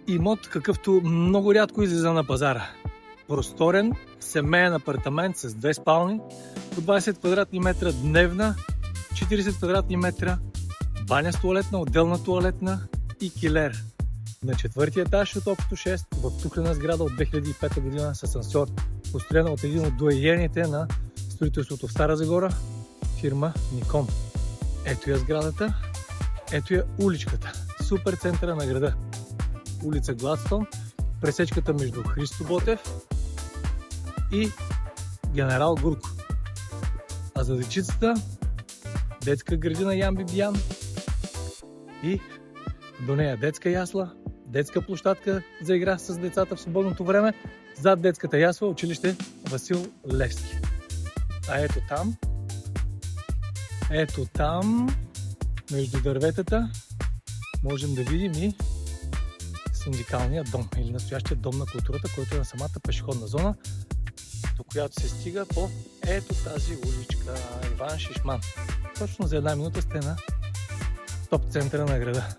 Имот, какъвто много рядко излиза на пазара. Просторен, семейен апартамент с 2 спални, по 20 квадратни метра дневна, 40 квадратни метра, баня с туалетна, отделна туалетна и килер. На 4-ти етаж от общо 6 в тухлена сграда от 2005 година с асансьор, построена от един от доайените на строителството в Стара Загора, фирма Никон. Ето я сградата, ето я уличката, супер центъра на града. Улица Гладстон, пресечката между Христо Ботев и Генерал Гурко. А за дечицата детска градина Ян Бибиян и до нея детска ясла, детска площадка за игра с децата в свободното време, зад детската ясла училище Васил Левски. А ето там, между дърветата, можем да видим и синдикалния дом или настоящия дом на културата, който е на самата пешеходна зона, до която се стига по ето тази уличка Иван Шишман. Точно за 1 минута сте на топ центъра на града.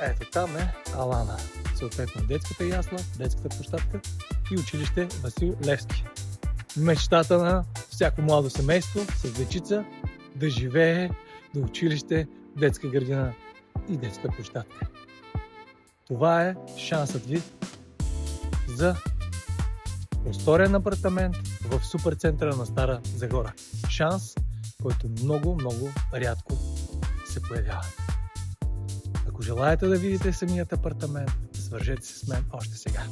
Ето там е Алана, съответно детската ясла, детската площадка и училище Васил Левски. Мечтата на всяко младо семейство с дечица да живее до училище, детска градина и детска площадка. Това е шансът ви за просторен апартамент в супер центъра на Стара Загора. Шанс, който много рядко се появява. Ако желаете да видите самият апартамент, свържете се с мен още сега.